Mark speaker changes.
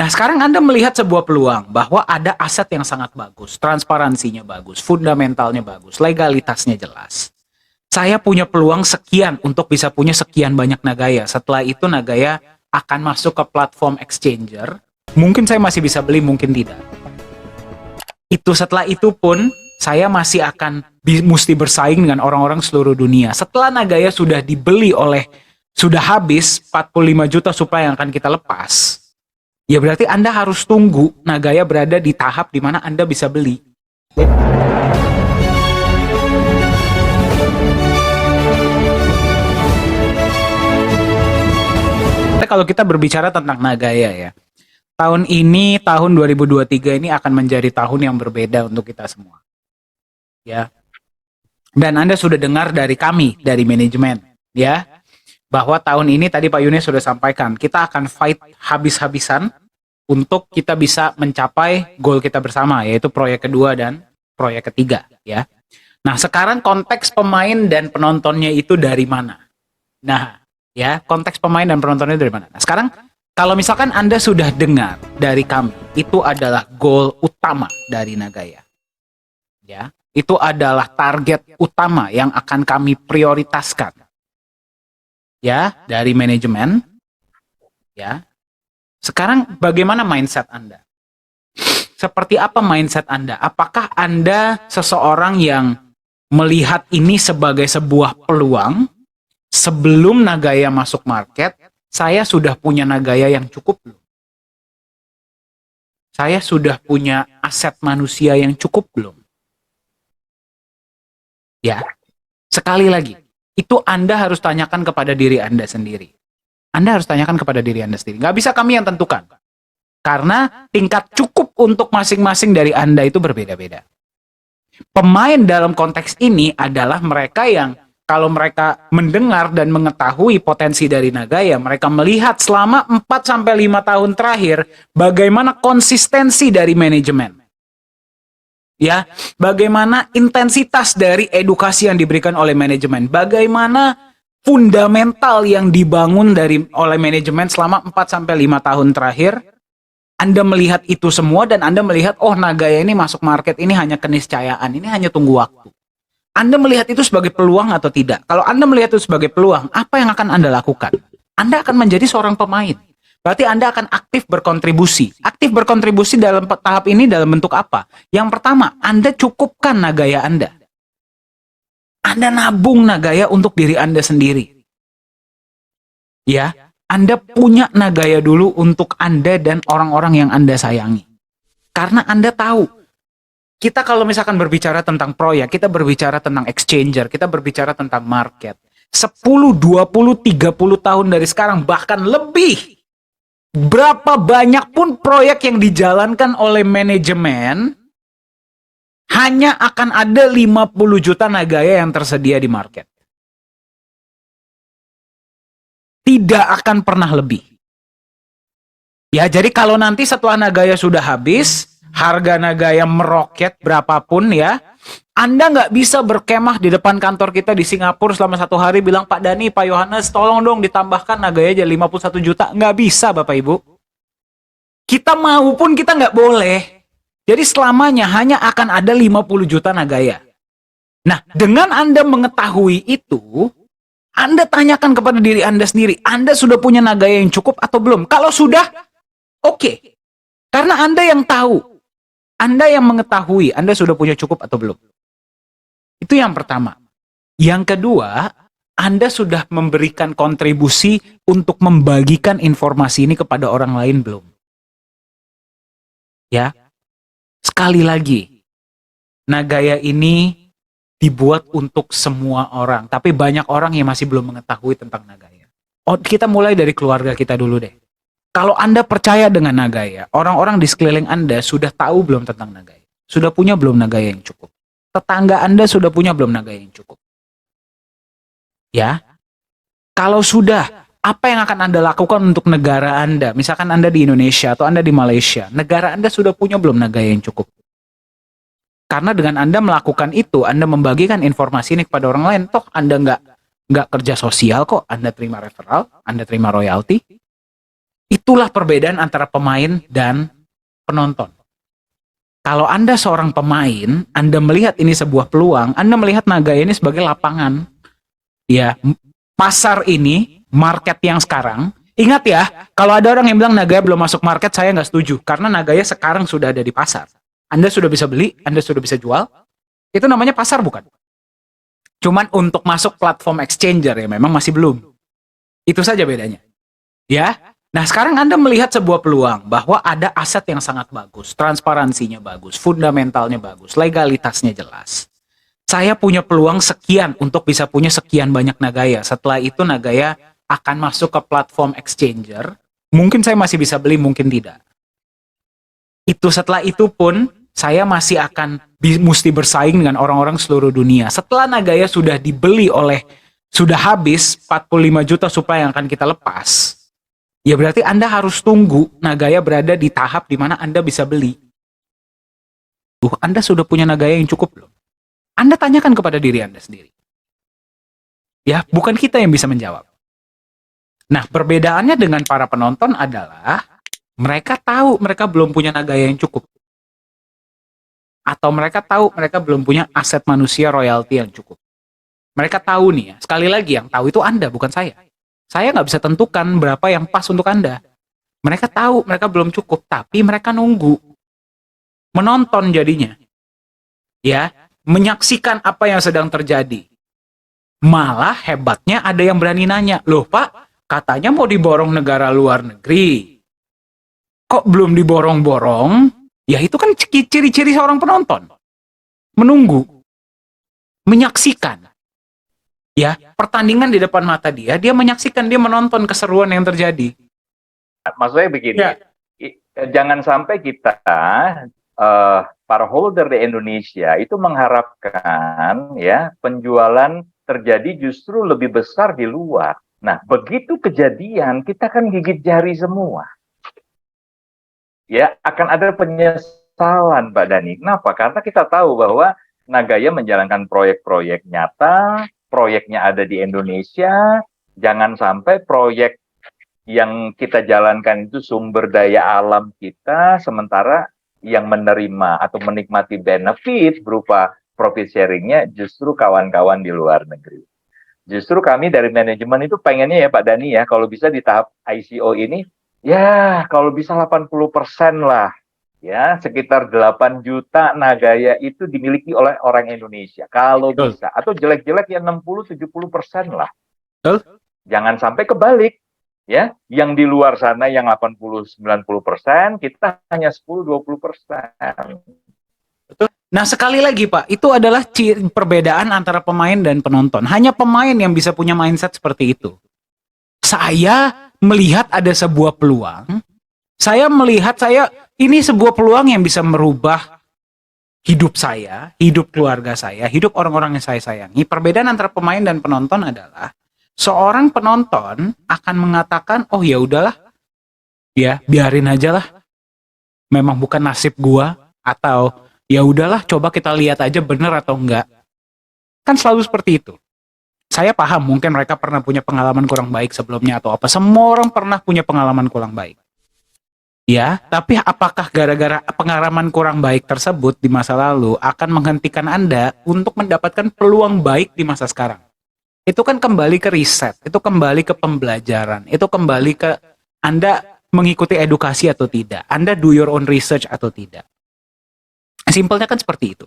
Speaker 1: Nah, sekarang Anda melihat sebuah peluang bahwa ada aset yang sangat bagus, transparansinya bagus, fundamentalnya bagus, legalitasnya jelas. Saya punya peluang sekian untuk bisa punya sekian banyak Nagaya. Setelah itu Nagaya akan masuk ke platform exchanger. Mungkin saya masih bisa beli, mungkin tidak. Setelah itu pun saya masih akan mesti bersaing dengan orang-orang seluruh dunia. Setelah Nagaya sudah dibeli sudah habis 45 juta supply yang akan kita lepas, ya berarti Anda harus tunggu Nagaya berada di tahap di mana Anda bisa beli. Kalau kita berbicara tentang Nagaya ya, tahun ini, tahun 2023 ini akan menjadi tahun yang berbeda untuk kita semua. Ya. Dan Anda sudah dengar dari kami, dari manajemen, ya, bahwa tahun ini tadi Pak Yunus sudah sampaikan, kita akan fight habis-habisan untuk kita bisa mencapai goal kita bersama, yaitu proyek kedua dan proyek ketiga, ya. Nah, sekarang konteks pemain dan penontonnya itu dari mana? Nah, ya, konteks pemain dan penontonnya dari mana? Nah, sekarang kalau misalkan Anda sudah dengar dari kami, itu adalah goal utama dari Nagaya. Ya, itu adalah target utama yang akan kami prioritaskan. Ya, dari manajemen. Ya. Sekarang bagaimana mindset Anda? Seperti apa mindset Anda? Apakah Anda seseorang yang melihat ini sebagai sebuah peluang? Sebelum Nagaya masuk market, saya sudah punya Nagaya yang cukup belum? Saya sudah punya aset manusia yang cukup belum? Ya, sekali lagi, itu Anda harus tanyakan kepada diri Anda sendiri. Anda harus tanyakan kepada diri Anda sendiri. Nggak bisa kami yang tentukan. Karena tingkat cukup untuk masing-masing dari Anda itu berbeda-beda. Pemain dalam konteks ini adalah mereka yang kalau mereka mendengar dan mengetahui potensi dari Nagaya, mereka melihat selama 4-5 tahun terakhir bagaimana konsistensi dari manajemen. Ya, bagaimana intensitas dari edukasi yang diberikan oleh manajemen, bagaimana fundamental yang dibangun oleh manajemen selama 4-5 tahun terakhir. Anda melihat itu semua dan Anda melihat, oh Nagaya ini masuk market ini hanya keniscayaan, ini hanya tunggu waktu. Anda melihat itu sebagai peluang atau tidak? Kalau Anda melihat itu sebagai peluang, apa yang akan Anda lakukan? Anda akan menjadi seorang pemain. Berarti Anda akan aktif berkontribusi. Aktif berkontribusi dalam tahap ini dalam bentuk apa? Yang pertama, Anda cukupkan Nagaya Anda. Anda nabung Nagaya untuk diri Anda sendiri. Ya, Anda punya Nagaya dulu untuk Anda dan orang-orang yang Anda sayangi. Karena Anda tahu, kita kalau misalkan berbicara tentang proyek, kita berbicara tentang exchanger, kita berbicara tentang market. 10, 20, 30 tahun dari sekarang, bahkan lebih. Berapa banyak pun proyek yang dijalankan oleh manajemen, hanya akan ada 50 juta Nagaya yang tersedia di market. Tidak akan pernah lebih. Ya, jadi kalau nanti setelah Nagaya sudah habis, harga Nagaya meroket berapapun ya, Anda nggak bisa berkemah di depan kantor kita di Singapura selama 1 hari bilang, Pak Dani, Pak Yohanes, tolong dong ditambahkan Nagaya jadi 51 juta. Nggak bisa Bapak Ibu. Kita mau pun kita nggak boleh. Jadi selamanya hanya akan ada 50 juta Nagaya. Nah, dengan Anda mengetahui itu, Anda tanyakan kepada diri Anda sendiri, Anda sudah punya Nagaya yang cukup atau belum? Kalau sudah, oke. Karena Anda yang tahu, Anda yang mengetahui, Anda sudah punya cukup atau belum. Itu yang pertama. Yang kedua, Anda sudah memberikan kontribusi untuk membagikan informasi ini kepada orang lain belum? Ya, sekali lagi, Nagaya ini dibuat untuk semua orang, tapi banyak orang yang masih belum mengetahui tentang Nagaya. Oh, kita mulai dari keluarga kita dulu deh. Kalau Anda percaya dengan Nagaya, orang-orang di sekeliling Anda sudah tahu belum tentang Nagaya? Sudah punya belum Nagaya yang cukup? Tetangga Anda sudah punya belum Nagaya yang cukup? Ya, kalau sudah, apa yang akan Anda lakukan untuk negara Anda? Misalkan Anda di Indonesia atau Anda di Malaysia, negara Anda sudah punya belum Nagaya yang cukup? Karena dengan Anda melakukan itu, Anda membagikan informasi ini kepada orang lain, toh Anda nggak kerja sosial kok, Anda terima referral, Anda terima royalti. Itulah perbedaan antara pemain dan penonton. Kalau Anda seorang pemain, Anda melihat ini sebuah peluang, Anda melihat Nagaya ini sebagai lapangan. Ya, pasar ini, market yang sekarang, ingat ya, kalau ada orang yang bilang Nagaya belum masuk market, saya nggak setuju. Karena Nagaya sekarang sudah ada di pasar. Anda sudah bisa beli, Anda sudah bisa jual, itu namanya pasar bukan? Cuman untuk masuk platform exchanger ya memang masih belum. Itu saja bedanya. Ya, nah sekarang Anda melihat sebuah peluang bahwa ada aset yang sangat bagus, transparansinya bagus, fundamentalnya bagus, legalitasnya jelas. Saya punya peluang sekian untuk bisa punya sekian banyak Nagaya. Setelah itu Nagaya akan masuk ke platform exchanger. Mungkin saya masih bisa beli, mungkin tidak. Setelah itu pun saya masih akan mesti bersaing dengan orang-orang seluruh dunia. Setelah Nagaya sudah dibeli sudah habis 45 juta supply yang akan kita lepas. Ya berarti Anda harus tunggu Nagaya berada di tahap di mana Anda bisa beli. Anda sudah punya Nagaya yang cukup belum? Anda tanyakan kepada diri Anda sendiri. Ya, bukan kita yang bisa menjawab. Nah, perbedaannya dengan para penonton adalah mereka tahu mereka belum punya Nagaya yang cukup. Atau mereka tahu mereka belum punya aset manusia royalti yang cukup. Mereka tahu nih ya, sekali lagi yang tahu itu Anda, bukan saya. Saya nggak bisa tentukan berapa yang pas untuk Anda. Mereka tahu mereka belum cukup, tapi mereka nunggu. Menonton jadinya. Ya, menyaksikan apa yang sedang terjadi. Malah hebatnya ada yang berani nanya, loh Pak, katanya mau diborong negara luar negeri. Kok belum diborong-borong? Ya itu kan ciri-ciri seorang penonton. Menunggu. Menyaksikan. Ya, pertandingan di depan mata dia menyaksikan, dia menonton keseruan yang terjadi.
Speaker 2: Maksudnya begini, ya. Jangan sampai kita para holder di Indonesia itu mengharapkan ya penjualan terjadi justru lebih besar di luar. Nah, begitu kejadian kita kan gigit jari semua. Ya, akan ada penyesalan, Mbak Dani. Kenapa? Karena kita tahu bahwa Nagaya menjalankan proyek-proyek nyata, proyeknya ada di Indonesia. Jangan sampai proyek yang kita jalankan itu sumber daya alam kita, sementara yang menerima atau menikmati benefit berupa profit sharingnya justru kawan-kawan di luar negeri. Justru kami dari manajemen itu pengennya ya Pak Dani ya, kalau bisa di tahap ICO ini, ya kalau bisa 80% lah, ya sekitar 8 juta Nagaya itu dimiliki oleh orang Indonesia, kalau bisa. Atau jelek-jelek ya 60-70% lah. Jangan sampai kebalik. Ya, yang di luar sana yang 80-90%, kita hanya 10-20%.
Speaker 1: Nah, sekali lagi Pak, itu adalah perbedaan antara pemain dan penonton. Hanya pemain yang bisa punya mindset seperti itu. Saya melihat ada sebuah peluang. Saya melihat ini sebuah peluang yang bisa merubah hidup saya, hidup keluarga saya, hidup orang-orang yang saya sayangi. Perbedaan antara pemain dan penonton adalah seorang penonton akan mengatakan, oh ya udahlah, ya biarin aja lah, memang bukan nasib gua, atau ya udahlah, coba kita lihat aja bener atau enggak. Kan selalu seperti itu. Saya paham, mungkin mereka pernah punya pengalaman kurang baik sebelumnya atau apa. Semua orang pernah punya pengalaman kurang baik. Ya, tapi apakah gara-gara pengalaman kurang baik tersebut di masa lalu akan menghentikan Anda untuk mendapatkan peluang baik di masa sekarang? Itu kan kembali ke riset, itu kembali ke pembelajaran, itu kembali ke Anda mengikuti edukasi atau tidak, Anda do your own research atau tidak. Simpelnya kan seperti itu.